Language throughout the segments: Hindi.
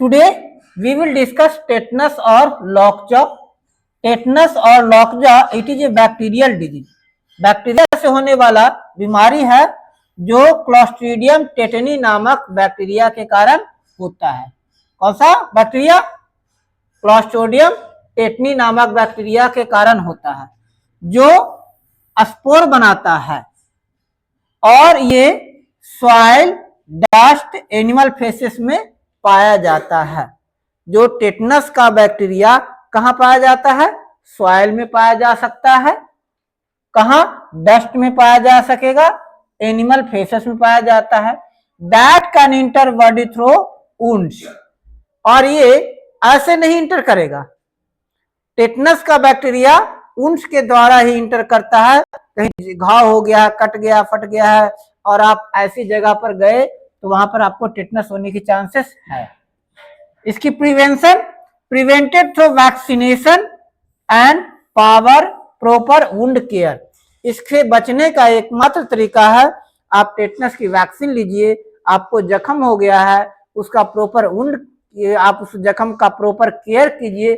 Today we will discuss tetanus और लॉकजॉ। टेटनस और lockjaw it is a bacterial disease, bacteria से होने वाला बीमारी है जो क्लोस्ट्रीडियम टेटनी नामक बैक्टीरिया के कारण होता है। कौन सा बैक्टीरिया? क्लोस्ट्रीडियम टेटनी नामक बैक्टीरिया के कारण होता है, जो स्पोर बनाता है और ये सॉइल, डस्ट, एनिमल फेसेस में पाया जाता है। जो टेटनस का बैक्टीरिया कहाँ पाया जाता है? सॉइल में पाया जा सकता है। कहाँ? डस्ट में पाया जा सकेगा, एनिमल फेसेस में पाया जाता है। That can inter body through wounds, और ये ऐसे नहीं इंटर करेगा। टेटनस का बैक्टीरिया वुंड्स के द्वारा ही इंटर करता है। कहीं घाव हो गया, कट गया, फट गया है और आप ऐसी जगह पर गए तो वहां पर आपको टेटनस होने की चांसेस है। इसकी prevented through vaccination and proper wound care. इससे बचने का एकमात्र तरीका है आप टेटनस की वैक्सीन लीजिए। आपको जख्म हो गया है, उसका प्रॉपर वुंड, आप उस जख्म का प्रॉपर केयर कीजिए।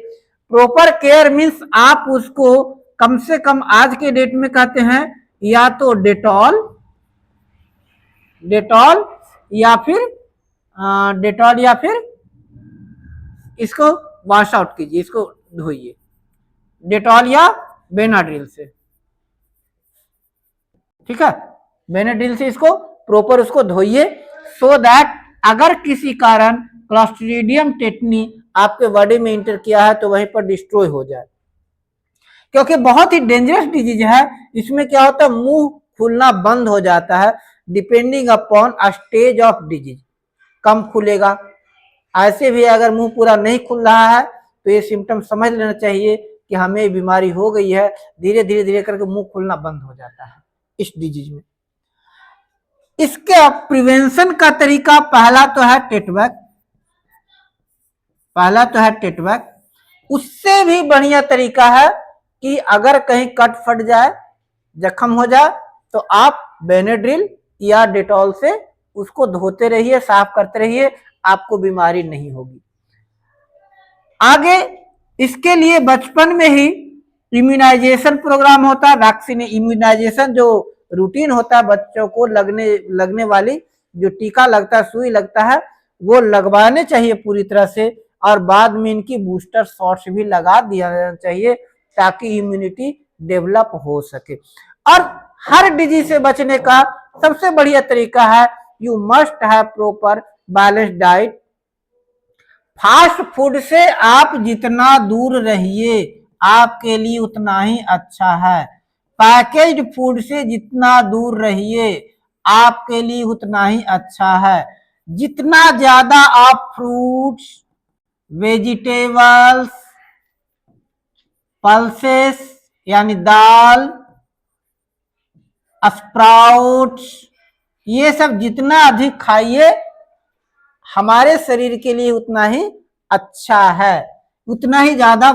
प्रॉपर केयर मीन्स आप उसको कम से कम आज के डेट में कहते हैं या तो डेटॉल या फिर इसको वॉश आउट कीजिए, इसको धोइए डेटॉल या बेनाड्रिल से। ठीक है, बेनाड्रिल से इसको प्रॉपर उसको धोइए, सो दैट अगर किसी कारण क्लोस्ट्रीडियम टेटनी आपके बॉडी में इंटर किया है तो वहीं पर डिस्ट्रॉय हो जाए, क्योंकि बहुत ही डेंजरस डिजीज है। इसमें क्या होता है, मुंह खुलना बंद हो जाता है depending upon stage of disease. कम खुलेगा, ऐसे भी अगर मुंह पूरा नहीं खुल रहा है तो ये सिम्टम समझ लेना चाहिए कि हमें बीमारी हो गई है। धीरे धीरे करके मुंह खुलना बंद हो जाता है इस डिजीज में। इसके प्रिवेंशन का तरीका पहला तो है टेटवैक। उससे भी बढ़िया तरीका है कि अगर कहीं कट फट जाए, जख्म हो जाए, तो आप बेनाड्रिल या डेटॉल से उसको धोते रहिए, साफ करते रहिए, आपको बीमारी नहीं होगी। आगे इसके लिए बचपन में ही इम्यूनाइजेशन प्रोग्राम होता है, वैक्सीन इम्यूनाइजेशन जो रूटीन होता है बच्चों को लगने वाली जो टीका लगता है, सुई लगता है, वो लगवाने चाहिए पूरी तरह से। और बाद में इनकी बूस्टर शॉट्स भी लगा दिया जाना चाहिए ताकि इम्यूनिटी डेवलप हो सके। और हर डिजीज से बचने का सबसे बढ़िया तरीका है you must have proper balance diet. Fast food से आप जितना दूर रहिए आपके लिए उतना ही अच्छा है। पैकेज्ड फूड से जितना दूर रहिए आपके लिए उतना ही अच्छा है। जितना ज्यादा आप फ्रूट्स, वेजिटेबल्स, पल्सेस यानी दाल, स्प्राउट्स, ये सब जितना अधिक खाइए हमारे शरीर के लिए उतना ही अच्छा है, उतना ही ज्यादा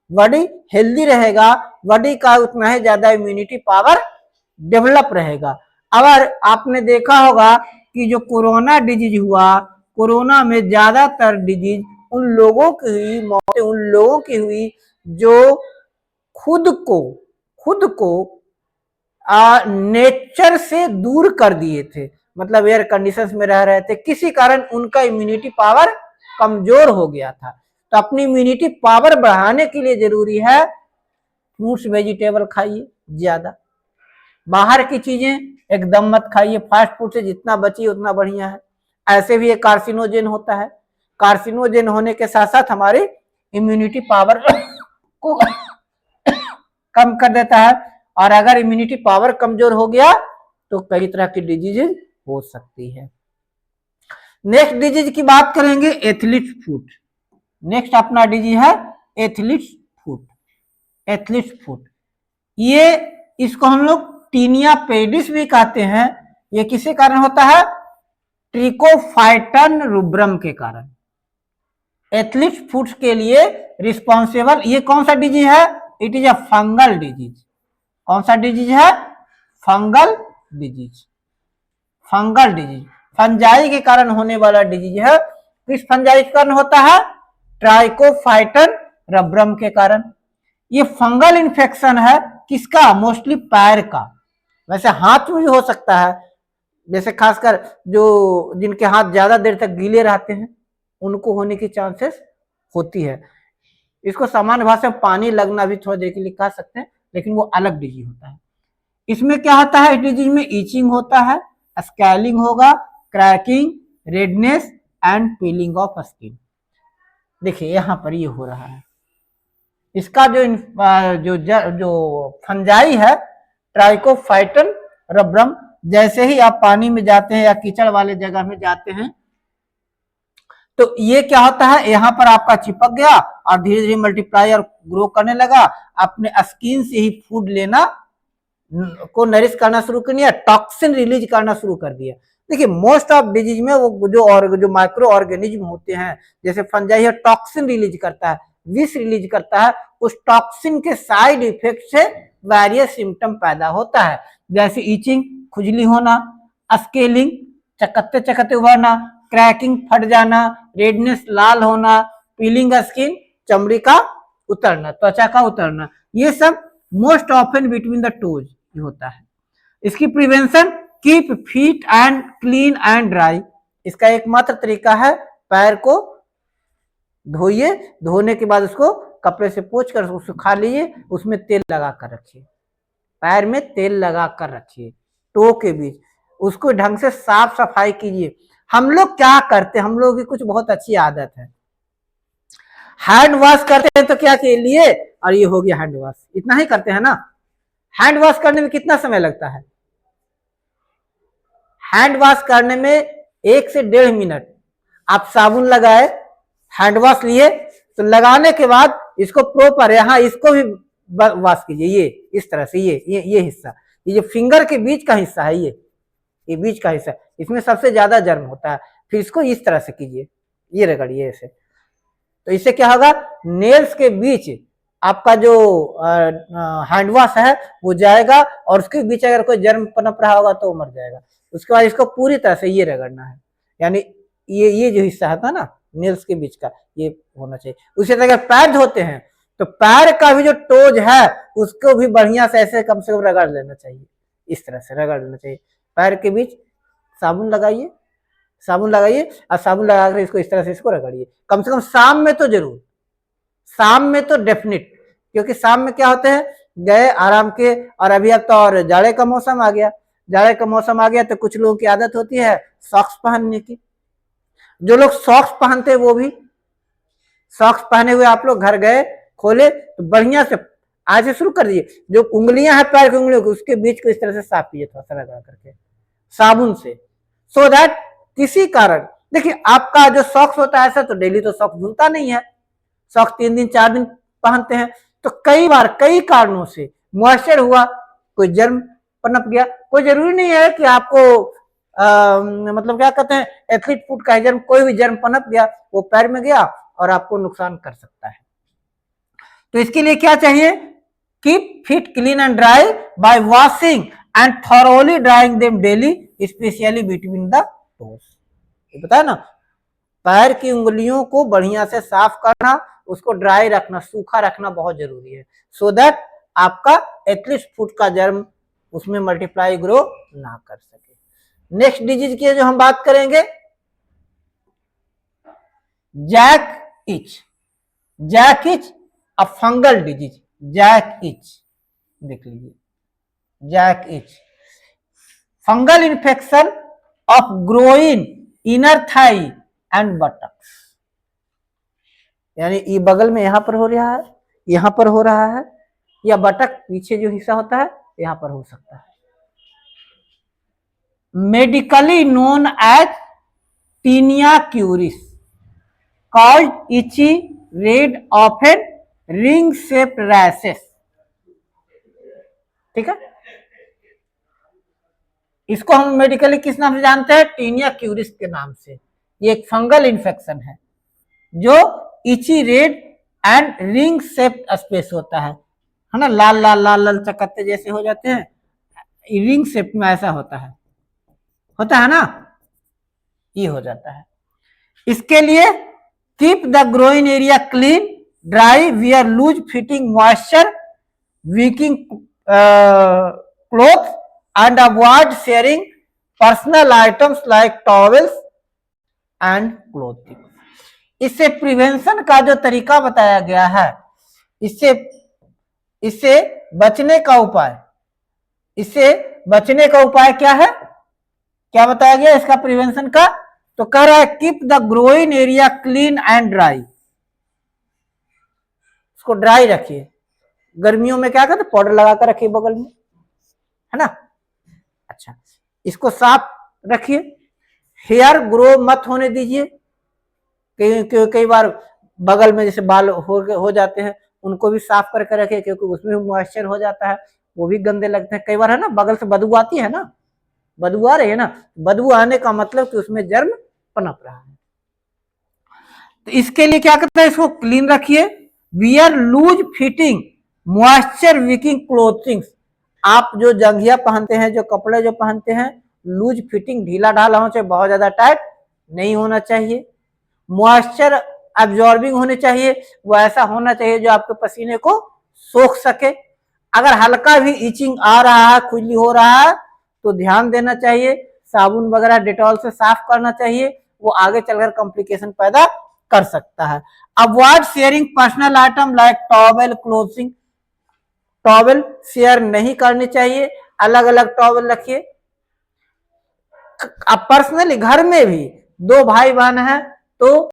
बॉडी हेल्दी रहेगा, बॉडी का उतना ही ज्यादा इम्यूनिटी पावर डेवलप रहेगा। अगर आपने देखा होगा कि जो कोरोना डिजीज हुआ, कोरोना में ज्यादातर डिजीज उन लोगों की हुई, मौतें उन लोगों की हुई जो खुद को नेचर से दूर कर दिए थे, मतलब एयर कंडीशंस में रह रहे थे, किसी कारण उनका इम्यूनिटी पावर कमजोर हो गया था। तो अपनी इम्यूनिटी पावर बढ़ाने के लिए जरूरी है फ्रूट्स, वेजिटेबल खाइए ज्यादा, बाहर की चीजें एकदम मत खाइए, फास्ट फूड से जितना बचिए उतना बढ़िया है। ऐसे भी ये कार्सिनोजेन होता है, कार्सिनोजेन होने के साथ साथ हमारी इम्यूनिटी पावर को कम कर देता है, और अगर इम्यूनिटी पावर कमजोर हो गया तो कई तरह की डिजीज हो सकती है। नेक्स्ट डिजीज की बात करेंगे एथलीट फुट। नेक्स्ट अपना डिजीज है एथलीट फुट। ये इसको हम लोग टीनिया पेडिस भी कहते हैं। ये किसी कारण होता है? ट्रिकोफाइटन रुब्रम के कारण। एथलीट फुट के लिए रिस्पॉन्सिबल ये कौन सा डिजीज है? It is a fungal disease. कौन सा डिजीज है? Fungal disease. फंजाई के कारण होने वाला डिजीज है किस फंजाई के कारण होता है? ट्राइकोफाइटन रब्रम के कारण। ये फंगल इन्फेक्शन है किसका? मोस्टली पैर का, वैसे हाथ में भी हो सकता है, जैसे खासकर जो जिनके हाथ ज्यादा देर तक गीले रहते हैं उनको होने की चांसेस होती है। इसको सामान्य भाषा में पानी लगना भी थोड़ी देर के लिए कह सकते हैं, लेकिन वो अलग डिजीज होता है। इसमें क्या होता है? इस डिजीज में ईचिंग होता है, स्कैलिंग होगा, cracking, redness and piling of skin. देखिए यहाँ पर ये हो रहा है। इसका जो फंजाई है ट्राइकोफाइटन रब्रम, जैसे ही आप पानी में जाते हैं या कीचड़ वाले जगह में जाते हैं तो ये क्या होता है, यहाँ पर आपका चिपक गया और धीरे धीरे मल्टीप्लाई और ग्रो करने लगा, अपने स्किन से ही फूड लेना को नरिश करना शुरू कर दिया, टॉक्सिन रिलीज करना शुरू कर दिया। देखिए मोस्ट ऑफ डिजीज में वो जो माइक्रो ऑर्गेनिज्म होते हैं, जैसे फंजाई है, टॉक्सिन रिलीज करता है, विष रिलीज करता है, उस टॉक्सिन के साइड इफेक्ट से वेरियस सिम्टम पैदा होता है, जैसे ईचिंग, खुजली होना, स्केलिंग, चकत्ते चकत्ते उभरना, क्रैकिंग, फट जाना, रेडनेस, लाल होना, पीलिंग स्किन, चमड़ी का उतरना, त्वचा का उतरना, ये सब most often between the toes होता है। इसकी prevention, keep feet and clean and dry. इसका एकमात्र तरीका है पैर को धोइए, धोने के बाद उसको कपड़े से पोंछ कर उसको सुखा लीजिए, उसमें तेल लगा कर रखिए, पैर में तेल लगा कर रखिए, टो के बीच उसको ढंग से साफ सफाई कीजिए। हम लोग क्या करते हैं, हम लोगों की कुछ बहुत अच्छी आदत है, हैंड वॉश करते हैं तो क्या के लिए, और ये हो गया हैंड वॉश, इतना ही करते हैं ना। हैंड वॉश करने में कितना समय लगता है? हैंड वॉश करने में 1 से 1.5 मिनट। आप साबुन लगाए, हैंड वॉश लिए, तो लगाने के बाद इसको प्रॉपर यहाँ इसको भी वॉश कीजिए, ये इस तरह से, ये हिस्सा, ये जो फिंगर के बीच का हिस्सा है, ये बीच का हिस्सा, इसमें सबसे ज्यादा जर्म होता है। फिर इसको इस तरह से कीजिए, ये रगड़िए ऐसे, तो इससे क्या होगा, नेल्स के बीच आपका जो हैंड वॉश है वो जाएगा और उसके बीच अगर कोई जर्म पनप रहा होगा तो वो मर जाएगा। उसके बाद इसको पूरी तरह से ये रगड़ना है, यानी ये जो हिस्सा है ना नेल्स के बीच का, ये होना चाहिए। उसी तरह अगर पैर धोते हैं तो पैर का भी जो टोज है उसको भी बढ़िया से ऐसे कम रगड़ लेना चाहिए, इस तरह से रगड़ लेना चाहिए। पैर के बीच साबुन लगाइए, साबुन लगाइए और साबुन लगाकर इसको इस तरह से इसको रगड़िए, कम से कम शाम में तो जरूर, शाम में तो डेफिनेट, क्योंकि शाम में क्या होते हैं, गए आराम के, और अभी अब तो और जाड़े का मौसम आ गया, जाड़े का मौसम आ गया तो कुछ लोगों की आदत होती है सॉक्स पहनने की। जो लोग सॉक्स पहनते हैं वो भी सॉक्स पहने हुए आप लोग घर गए, खोले तो बढ़िया से आज से शुरू कर दीजिए, जो उंगलियां हैं पैर की उंगलियों की उसके बीच को इस तरह से साफ कीजिए, थोड़ा सा रगड़ करके साबुन से, सो दैट किसी कारण, देखिए आपका जो सॉक्स होता है ऐसा तो डेली तो सॉक्स धुलता नहीं है, सॉक्स 3 दिन 4 दिन पहनते हैं, तो कई बार कई कारणों से मॉइस्चर हुआ, कोई जर्म पनप गया, कोई जरूरी नहीं है कि आपको मतलब क्या कहते हैं एथलीट फुट का जर्म, कोई भी जर्म पनप गया वो पैर में गया और आपको नुकसान कर सकता है। तो इसके लिए क्या चाहिए, keep feet clean and dry by washing and thoroughly drying them daily specially between the toes. ये बताया ना, पैर की उंगलियों को बढ़िया से साफ करना, उसको ड्राई रखना, सूखा रखना बहुत जरूरी है, सो दैट आपका एथलीट फुट का जर्म उसमें मल्टीप्लाई ग्रो ना कर सके। नेक्स्ट डिजीज की जो हम बात करेंगे, jock itch. Jock itch a fungal disease, jock itch देख लीजिए, jock itch fungal infection of groin inner thigh and buttocks, यानी ये बगल में यहां पर हो रहा है, यहां पर हो रहा है, या बटक पीछे जो हिस्सा होता है यहां पर हो सकता है। Medically known as tinea cruris, called itchy red often ring shaped rashes. ठीक है, इसको हम मेडिकली किस नाम से जानते हैं, टीनिया क्यूरिस के नाम से। ये एक फंगल इन्फेक्शन है जो itchy red and ring shaped space होता है ना, लाल लाल लाल लाल चकत्ते जैसे हो जाते हैं, रिंग शेप में ऐसा होता है ना, ये हो जाता है। इसके लिए keep the growing area clean, dry, wear loose fitting moisture wicking cloth and avoid sharing personal items like towels and clothing. इससे प्रिवेंशन का जो तरीका बताया गया है, इससे बचने का उपाय, इससे बचने का उपाय क्या है, क्या बताया गया इसका प्रिवेंशन का? तो कह रहा है keep the growing area clean and dry, इसको ड्राई रखिए। गर्मियों में क्या करते, पाउडर लगा कर रखिए बगल में, है ना। अच्छा, इसको साफ रखिए, हेयर ग्रो मत होने दीजिए। कई बार बगल में जैसे बाल हो जाते हैं, उनको भी साफ करके रखिए, क्योंकि उसमें मॉइस्चर हो जाता है, वो भी गंदे लगते हैं। कई बार है ना, बगल से बदबू आती है ना, बदबू आ रही है ना, बदबू आने का मतलब कि उसमें जर्म पनप रहा है। तो इसके लिए क्या करते हैं, इसको क्लीन रखिए। Wear loose fitting moisture wicking clothing, आप जो जंघिया पहनते हैं, जो कपड़े जो पहनते हैं, लूज फिटिंग, ढीला ढाला होना चाहिए, बहुत ज्यादा टाइट नहीं होना चाहिए। मॉइस्चर एब्जॉर्बिंग होने चाहिए, वो ऐसा होना चाहिए जो आपके पसीने को सोख सके। अगर हल्का भी इचिंग आ रहा है, खुजली हो रहा है, तो ध्यान देना चाहिए, साबुन वगैरह डेटॉल से साफ करना चाहिए, वो आगे चलकर कॉम्प्लिकेशन पैदा कर सकता है। Avoid sharing personal item like towel clothing, towel share नहीं करनी चाहिए, अलग अलग टॉवेल रखिए। अब पर्सनली घर में भी दो भाई बहन है तो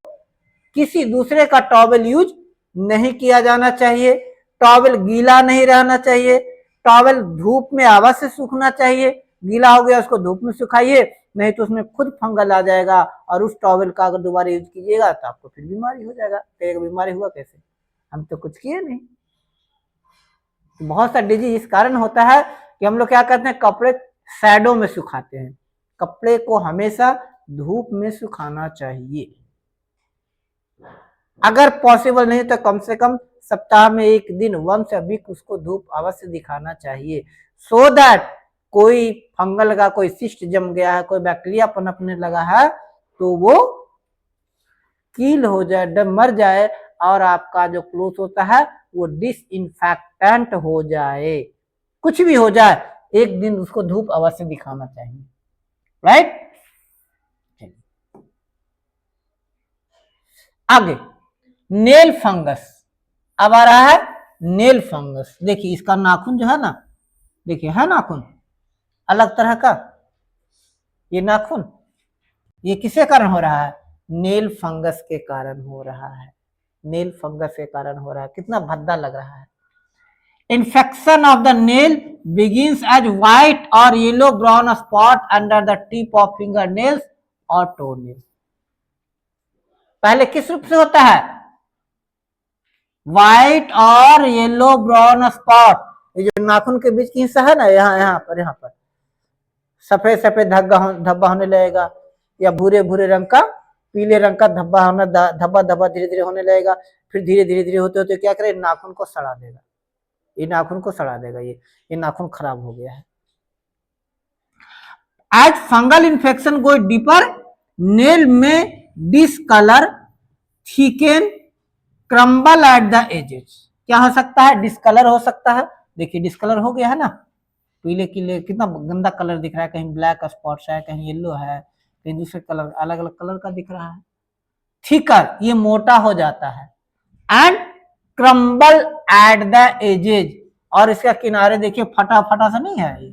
किसी दूसरे का टॉवेल यूज नहीं किया जाना चाहिए, टॉवेल गीला नहीं रहना चाहिए, टॉवेल धूप में अवश्य सूखना चाहिए, गीला हो गया उसको धूप में सुखाइए, नहीं तो उसमें खुद फंगल आ जाएगा, और उस टॉवेल का अगर दोबारा यूज कीजिएगा तो आपको फिर बीमारी हो जाएगा। कहेगा बीमारी हुआ कैसे, हम तो कुछ किए नहीं। तो बहुत सा डिजीज इस कारण होता है कि हम लोग क्या करते हैं, कपड़े शैडो में सुखाते हैं। कपड़े को हमेशा धूप में सुखाना चाहिए, अगर पॉसिबल नहीं तो कम से कम सप्ताह में एक दिन, वंस अ वीक उसको धूप अवश्य दिखाना चाहिए, सो दैट कोई फंगल का कोई सिस्ट जम गया है, कोई बैक्टीरिया पनपने लगा है, तो वो कील हो जाए, मर जाए, और आपका जो क्लोथ होता है वो डिसइंफेक्टेंट हो जाए। कुछ भी हो जाए, एक दिन उसको धूप अवश्य दिखाना चाहिए, राइट। आगे नेल फंगस, अब आ रहा है नेल फंगस। देखिए इसका नाखून जो है ना, देखिए है नाखून अलग तरह का, ये नाखून ये किसके कारण हो रहा है, नेल फंगस के कारण हो रहा है, नेल फंगस के कारण हो रहा है। कितना भद्दा लग रहा है। Infection of the nail begins as white और yellow brown spot under the tip of finger nails और टो नेल्स। पहले किस रूप से होता है, व्हाइट और येलो ब्राउन स्पॉट, ये जो नाखून के बीच की हिस्सा है ना, यहाँ पर सफेद सफेद धब्बा होने लगेगा, या भूरे भूरे रंग का, पीले रंग का धब्बा धीरे धीरे होने लगेगा। फिर धीरे धीरे होते होते क्या करे, नाखून को सड़ा देगा, ये नाखून को सड़ा देगा, ये नाखून खराब हो गया है। As fungal infection go deeper, nail में discolour, thicken, crumble at the edges. क्या हो सकता है, डिसकलर हो सकता है। देखिए डिसकलर हो गया है ना, पीले किले कितना गंदा कलर दिख रहा है, कहीं ब्लैक स्पॉट्स है, कहीं येलो है, कहीं दूसरे कलर, अलग अलग कलर का दिख रहा है। थिकर, ये मोटा हो जाता है। And crumble at the edges, और इसका किनारे देखिए फटा फटा सा नहीं है,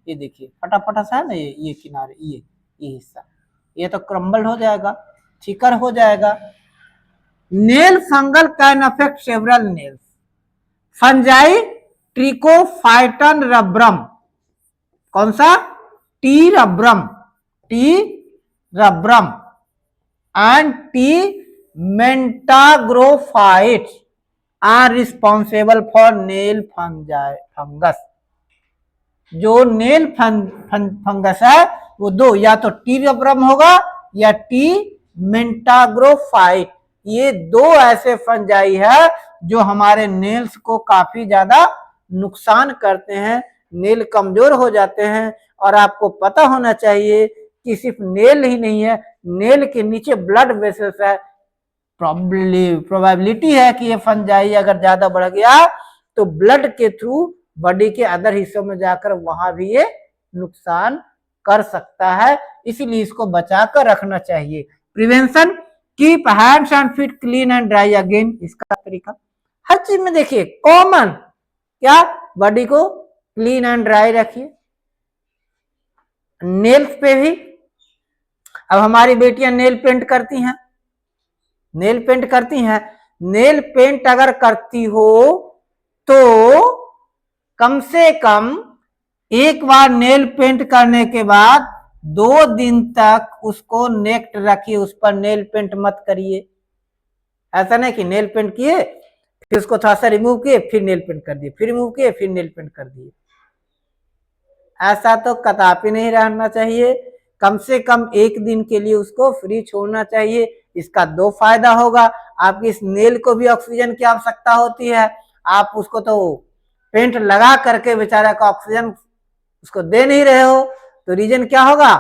ये देखिए फटा फटा सा है ना, ये किनारे, ये हिस्सा, ये तो क्रम्बल हो जाएगा, थिकर हो जाएगा। Nail fungal can affect several nails, fungi trichophyton rubrum, कौन सा, T rubrum and T mentagrophytes are responsible for nail fungus. जो नेल फंगस है वो दो, या तो टी रब्रम होगा या टी मेंटाग्रोफाइट, ये दो ऐसे फंजाई है जो हमारे नेल्स को काफी ज्यादा नुकसान करते हैं, नेल कमजोर हो जाते हैं। और आपको पता होना चाहिए कि सिर्फ नेल ही नहीं है, नेल के नीचे ब्लड वेसल्स है, प्रोबेबिलिटी है कि ये फंजाई अगर ज्यादा बढ़ गया तो ब्लड के थ्रू बॉडी के अदर हिस्सों में जाकर वहां भी ये नुकसान कर सकता है, इसीलिए इसको बचाकर रखना चाहिए। Prevention, keep hands and feet clean and dry again, इसका तरीका हर चीज में देखिए कॉमन, क्या बॉडी को क्लीन एंड ड्राई रखिए। नेल्स पे भी, अब हमारी बेटियां नेल पेंट करती हैं, नेल पेंट करती हैं, नेल पेंट अगर करती हो तो कम से कम एक बार नेल पेंट करने के बाद 2 दिन तक उसको नेक्ट रखिए, उस पर नेल पेंट मत करिए। ऐसा नहीं कि नेल पेंट किए फिर उसको थोड़ा सा रिमूव किए फिर नेल पेंट कर दिए, फिर रिमूव किए फिर नेल पेंट कर दिए, ऐसा तो कदापि नहीं रहना चाहिए। कम से कम 1 दिन के लिए उसको फ्री छोड़ना चाहिए। इसका 2 फायदा होगा, आपकी इस नेल को भी ऑक्सीजन की आवश्यकता होती है, आप उसको तो पेंट लगा करके बेचारा का ऑक्सीजन उसको दे नहीं रहे हो, तो रीजन क्या होगा,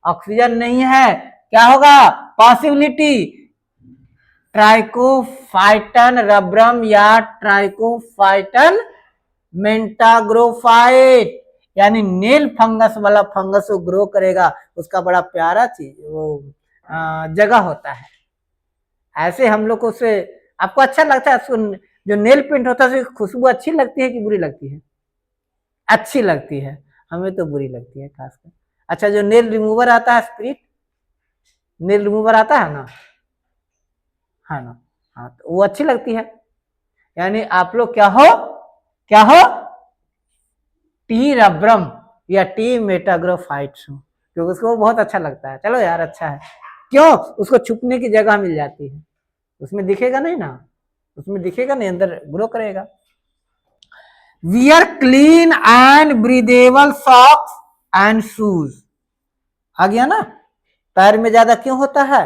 ऑक्सीजन नहीं है, क्या होगा पॉसिबिलिटी ट्राइकोफाइटन रबरम या ट्राइकोफाइटन मेंटाग्रोफाइट, यानी नेल फंगस वाला फंगस वो ग्रो करेगा, उसका बड़ा प्यारा चीज वो जगह होता है। ऐसे हम लोग को उससे आपको अच्छा लगता है, जो नेल पेंट होता है उसकी खुशबू अच्छी लगती है कि बुरी लगती है? अच्छी लगती है, हमें तो बुरी लगती है खासकर। अच्छा, जो नेल रिमूवर आता है, स्पिरिट नेल रिमूवर आता है ना, है ना, हाँ, तो वो अच्छी लगती है। यानी आप लोग क्या हो टी रबरम या टी मेटाग्रोफाइट्स हो, क्योंकि उसको बहुत अच्छा लगता है। चलो यार अच्छा है, क्यों, उसको छुपने की जगह मिल जाती है, उसमें दिखेगा नहीं ना, उसमें दिखेगा नहीं, अंदर ग्रो करेगा। Wear clean and breathable socks and shoes, आ गया ना। पैर में ज्यादा क्यों होता है,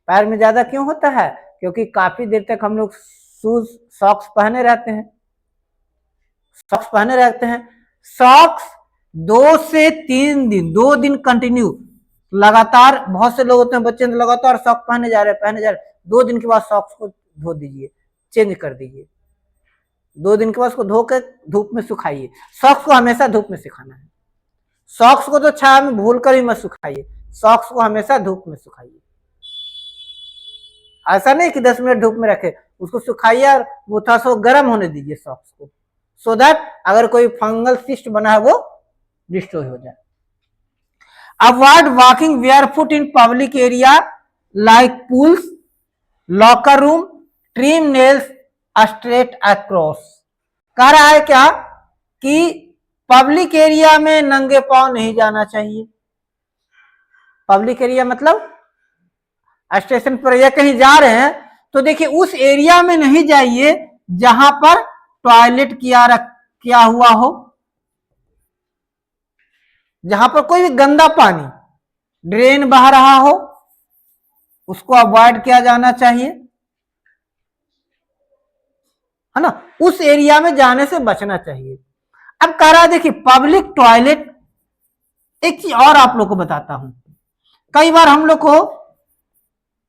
पैर में ज्यादा क्यों होता है, क्योंकि काफी देर तक हम लोग शूज सॉक्स पहने रहते हैं, सॉक्स पहने रहते हैं। सॉक्स 2 से 3 दिन, 2 दिन कंटिन्यू लगातार, बहुत से लोग होते हैं बच्चे लगातार सॉक्स पहने जा रहे 2 दिन के बाद सॉक्स को धो दीजिए, चेंज कर दीजिए, 2 दिन के बाद उसको धो कर धूप में सुखाइए। सॉक्स को हमेशा धूप में सुखाना है, सॉक्स को तो छाया में भूल कर ही मत सुखाइए, सॉक्स को हमेशा धूप में सुखाइए। ऐसा नहीं कि 10 मिनट धूप में रखे, उसको सुखाइए और वो थोड़ा सा गर्म होने दीजिए सॉक्स को, सो दैट अगर कोई फंगल सिस्ट बना है वो डिस्ट्रॉय हो जाए। Avoid walking barefoot in public area like pools, locker room, trim nails straight across. कह रहा है क्या कि पब्लिक एरिया में नंगे पांव नहीं जाना चाहिए। पब्लिक एरिया मतलब स्टेशन पर या कहीं जा रहे हैं तो देखिए उस एरिया में नहीं जाइए जहां पर टॉयलेट किया हुआ हो, जहां पर कोई भी गंदा पानी ड्रेन बह रहा हो, उसको अवॉइड किया जाना चाहिए, है ना, उस एरिया में जाने से बचना चाहिए। अब कह रहा है देखिए पब्लिक टॉयलेट, एक चीज और आप लोग को बताता हूं, कई बार हम लोग को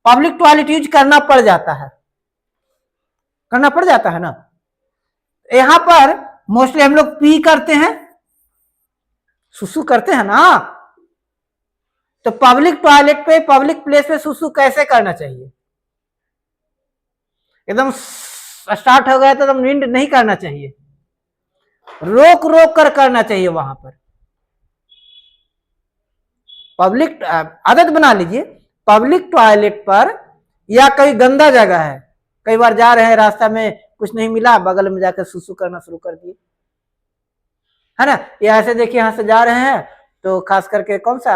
पब्लिक टॉयलेट यूज करना पड़ जाता है ना। यहां पर मोस्टली हम लोग पी करते हैं, सुसु करते हैं ना, तो पब्लिक टॉयलेट पे, पब्लिक प्लेस पे सुसु कैसे करना चाहिए, एकदम स्टार्ट हो गया तो एकदम नींद नहीं करना चाहिए, रोक रोक कर करना चाहिए। वहां पर पब्लिक आदत बना लीजिए, पब्लिक टॉयलेट पर या कोई गंदा जगह है, कई बार जा रहे हैं रास्ता में कुछ नहीं मिला, बगल में जाकर सुसु करना शुरू कर दिए, है ना। या ऐसे देखिए यहां से जा रहे हैं तो खास करके कौन सा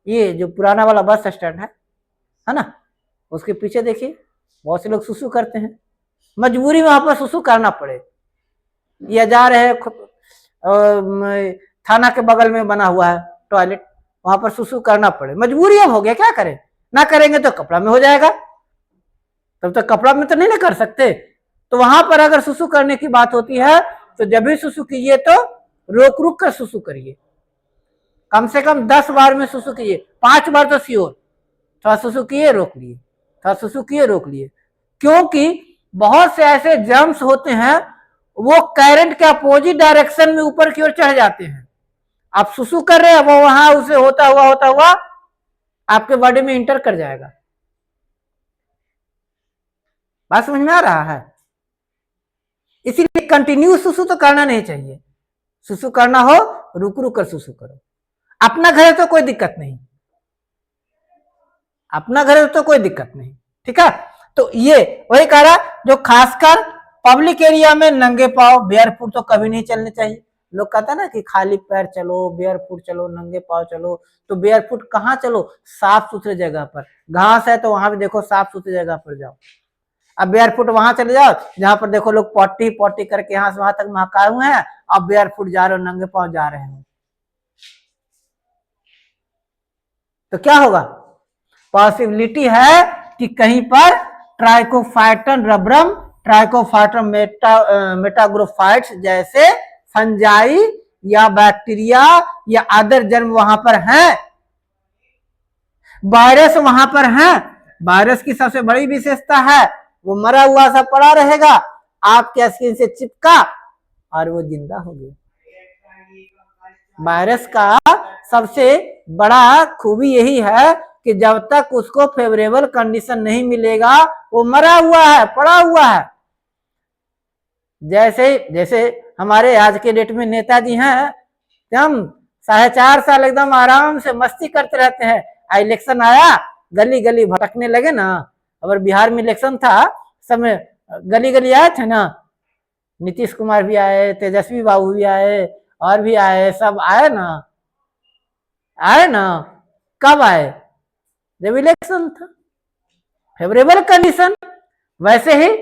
ये जो पुराना वाला बस स्टैंड है ना, उसके पीछे देखिए बहुत से लोग सुसु करते हैं, मजबूरी में वहां पर सुसु करना पड़े, या जा रहे हैं थाना के बगल में बना हुआ है टॉयलेट, वहां पर सुसु करना पड़े, मजबूरी अब हो गया, क्या करें, ना करेंगे तो कपड़ा में हो जाएगा, तब तक कपड़ा में तो नहीं ना कर सकते। तो वहां पर अगर सुसु करने की बात होती है तो जब भी सुसु कीजिए तो रोक रुक कर सुसु करिए, कम से कम 10 बार में सुसु कीजिए, 5 बार तो श्योर, थोड़ा सुसु किए रोक लिए, थोड़ा सुसु किए रोक लिए, क्योंकि बहुत से ऐसे जर्म्स होते हैं वो करंट के अपोजिट डायरेक्शन में ऊपर की ओर चढ़ जाते हैं। आप सुसु कर रहे हैं, वो वहां उसे होता हुआ आपके बॉडी में इंटर कर जाएगा। बात समझ में आ रहा है? इसीलिए कंटिन्यू सुसु तो करना नहीं चाहिए। सुसु करना हो रुक रुक कर सुसु करो। अपना घर है तो कोई दिक्कत नहीं, अपना घर है तो कोई दिक्कत नहीं, ठीक है। तो ये वही कह रहा, जो खासकर पब्लिक एरिया में नंगे पांव बेयरफुट तो कभी नहीं चलने चाहिए। लोग कहता है ना कि खाली पैर चलो, बेयरफुट चलो, नंगे पांव चलो, तो बेयरफुट कहाँ चलो? साफ सुथरे जगह पर। घास है तो वहां भी देखो साफ सुथरी जगह पर जाओ। अब बेयरफुट वहां चले जाओ जहां पर देखो लोग पॉटी पॉटी करके यहाँ से वहां तक महकाए हुए हैं, अब बेयरफुट जा रहे हो, नंगे पांव जा रहे हो, तो क्या होगा? पॉसिबिलिटी है कि कहीं पर ट्राइकोफाइटन रबरम, ट्राइकोफाइटन मेटाग्रोफाइट्स जैसे फंजाई या बैक्टीरिया या अदर जर्म वहां पर हैं, वायरस वहां पर हैं। वायरस की सबसे बड़ी विशेषता है वो मरा हुआ सा पड़ा रहेगा, आपके स्किन से चिपका और वो जिंदा हो गया। वायरस का सबसे बड़ा खूबी यही है कि जब तक उसको फेवरेबल कंडीशन नहीं मिलेगा वो मरा हुआ है, पड़ा हुआ है। जैसे हमारे आज के डेट में नेताजी हैं, हम 4.5 साल एकदम आराम से मस्ती करते रहते हैं, इलेक्शन आया गली गली भटकने लगे ना। अगर बिहार में इलेक्शन था समय गली गली आए थे ना, नीतीश कुमार भी आए, तेजस्वी बाबू भी आए, और भी आए, सब आए ना, आए ना। कब आए? जब इलेक्शन था, फेवरेबल कंडीशन। वैसे ही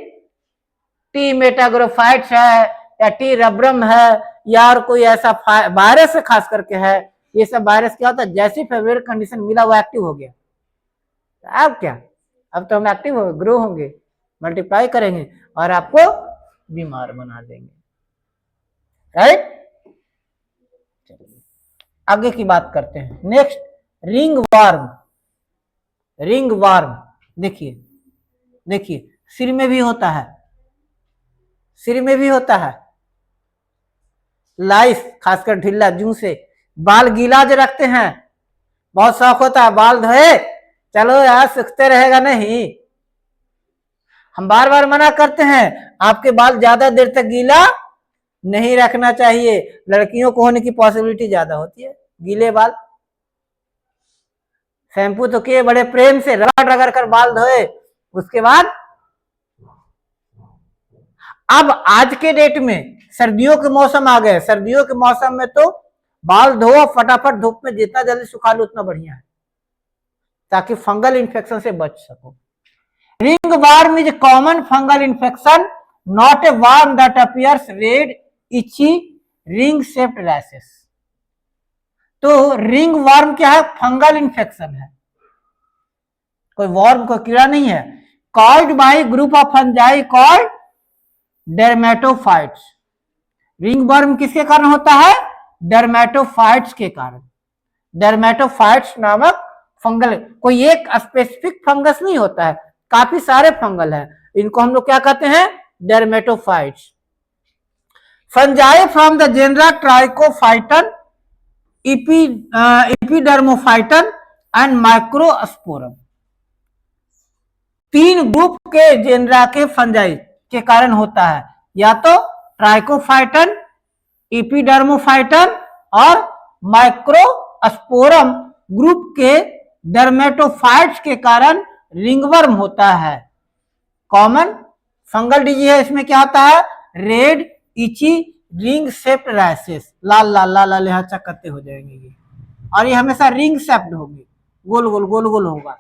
टी मेटाग्रोफाइट्स है या टी रबरम है या और कोई ऐसा वायरस खास करके है, ये सब वायरस क्या होता है, जैसी फेवरेबल कंडीशन मिला वो एक्टिव हो गया। अब क्या, अब तो हम एक्टिव हो ग्रो होंगे, मल्टीप्लाई करेंगे और आपको बीमार बना देंगे, राइट। आगे की बात करते हैं। Next, ring warm. Ring warm देखिए सिर में भी होता है, सिर में भी होता है। लाइस खासकर ढीला जूं से बाल गीला जो रखते हैं, बहुत शौक होता है बाल धोए, चलो यार सूखते रहेगा नहीं। हम बार बार मना करते हैं आपके बाल ज्यादा देर तक गीला नहीं रखना चाहिए। लड़कियों को होने की पॉसिबिलिटी ज्यादा होती है गीले बाल। शैम्पू तो किए बड़े प्रेम से, रगड़ रगड़ कर बाल धोए, उसके बाद अब आज के डेट में सर्दियों के मौसम आ गए, सर्दियों के मौसम में तो बाल धो फटाफट, धूप में जितना जल्दी सुखा लो उतना बढ़िया है, ताकि फंगल इन्फेक्शन से बच सको। Ringworm is common fungal infection, not a worm that appears red itchy ring shaped rashes. तो रिंग वर्म क्या है? फंगल इन्फेक्शन है, कोई वर्म कोई कीड़ा नहीं है। Called by group of fungi called dermatophytes. Ring worm किसके कारण होता है? डर्मेटोफाइट्स के कारण। डर्मेटोफाइट्स नामक फंगल, कोई एक स्पेसिफिक फंगस नहीं होता है, काफी सारे फंगल है, इनको हम लोग क्या कहते हैं? Dermatophytes. Fungi from the genera trichophyton, epidermophyton and microsporum. 3 group के जेनरा के फंजाई के कारण होता है, या तो ट्राइकोफाइटन, इपीडर्मोफाइटन और माइक्रोस्पोरम ग्रुप के डर्मेटोफाइट्स के कारण रिंगवर्म होता है। कॉमन फंगल डिजीज है, इसमें क्या होता है? Red itchy ring shaped rashes, लाल लाल लाल लाल यहाँ चक्कते हो जाएंगे ये, और ये हमेशा रिंग शेप्ड होगी, गोल गोल गोल गोल होगा।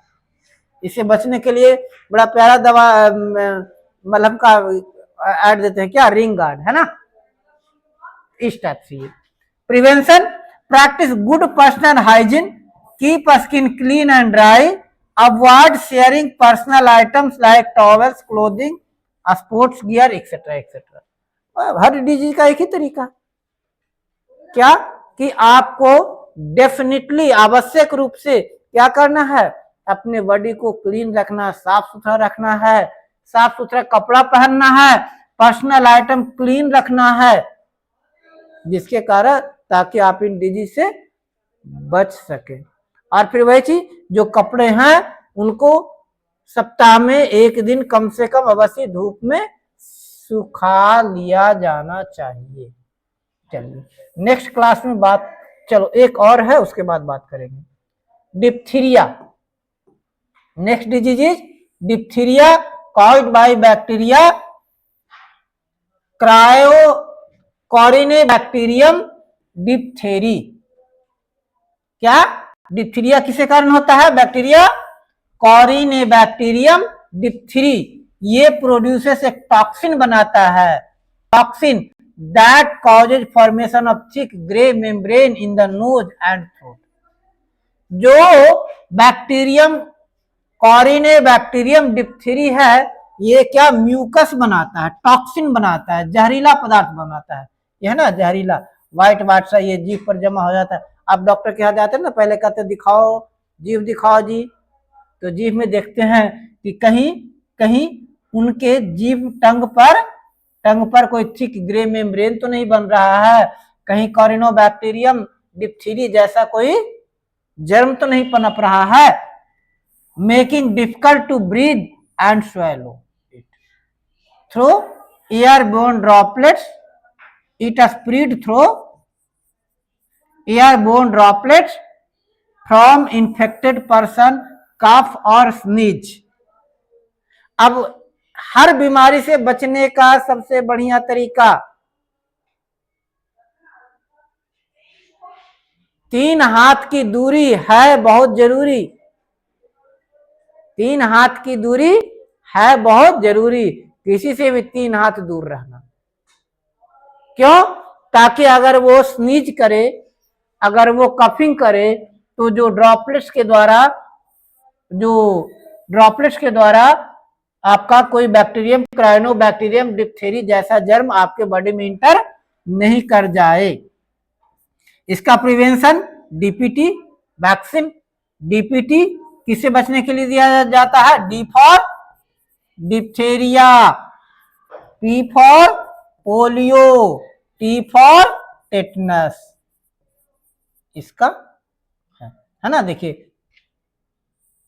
इसे बचने के लिए बड़ा प्यारा दवा मलहम का ऐड देते हैं, क्या? रिंग गार्ड, है ना, इस टाइप से। Prevention, practice good personal hygiene, keep skin clean and dry, avoid sharing personal items like towels, clothing, sports gear etcetera etcetera. Her disease का एक ही तरीका, क्या कि आपको डेफिनेटली आवश्यक रूप से क्या करना है, अपने बॉडी को क्लीन रखना, साफ सुथरा रखना है, साफ सुथरा कपड़ा पहनना है, पर्सनल आइटम क्लीन रखना है, जिसके कारण ताकि आप इन डिजीज से बच सके। और फिर वही चीज, जो कपड़े हैं उनको सप्ताह में एक दिन कम से कम अवश्य धूप में सुखा लिया जाना चाहिए। चलिए नेक्स्ट क्लास में बात, चलो एक और है उसके बाद बात करेंगे। Diphtheria, next disease is diphtheria caused by bacteria corynebacterium diphtheriae. क्या डिप्थीरिया किसके कारण होता है? बैक्टीरिया कोरिनेबैक्टीरियम डिप्थेरी, ये प्रोड्यूसेस एक टॉक्सिन बनाता है, toxin that causes formation of thick grey membrane in the nose and throat. जो बैक्टीरियम कोरिनेबैक्टीरियम डिप्थेरी है, ये क्या म्यूकस बनाता है, टॉक्सिन बनाता है, जहरीला पदार्थ बनाता है। यह है ना जहरीला, व्हाइट व्हाइट सा ये जीभ पर जमा हो जाता है। आप डॉक्टर के यहाँ जाते हैं ना, पहले कहते दिखाओ जीभ, दिखाओ जी, तो जीभ में देखते हैं कि कहीं कहीं उनके जीभ टंग पर कोई थिक ग्रे मेम्ब्रेन तो नहीं बन रहा है, कहीं कोरिनेबैक्टीरियम डिप्थेरी जैसा कोई जर्म तो नहीं पनप रहा है, making difficult to breathe and swallow it through airborne droplets. It is spread through airborne droplets from infected person, cough और sneeze. अब हर बीमारी से बचने का सबसे बढ़िया तरीका 3 हाथ की दूरी है बहुत जरूरी, 3 हाथ की दूरी है बहुत जरूरी, किसी से भी 3 हाथ दूर रहना। क्यों? ताकि अगर वो स्नीज करे, अगर वो कफिंग करे, तो जो ड्रॉपलेट्स के द्वारा आपका कोई बैक्टीरियम, क्रायोनोबैक्टीरियम डिप्थेरी जैसा जर्म आपके बॉडी में इंटर नहीं कर जाए। इसका प्रिवेंशन डीपीटी वैक्सीन, डीपीटी किससे बचने के लिए दिया जाता है? D for diphtheria, P for polio, T for tetanus. इसका है ना, देखिए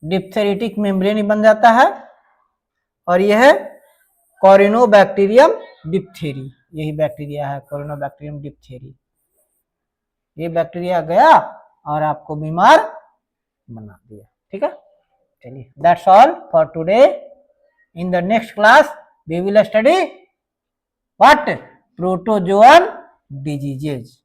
डिप्थेरिटिक मेम्ब्रेन बन जाता है, और यह है कोरिनेबैक्टीरियम डिप्थेरी, यही बैक्टीरिया है कोरिनेबैक्टीरियम डिप्थेरी। ये बैक्टीरिया गया और आपको बीमार बना दिया। ठीक है, चलिए that's all for today. In the next class we will study what? Protozoan diseases.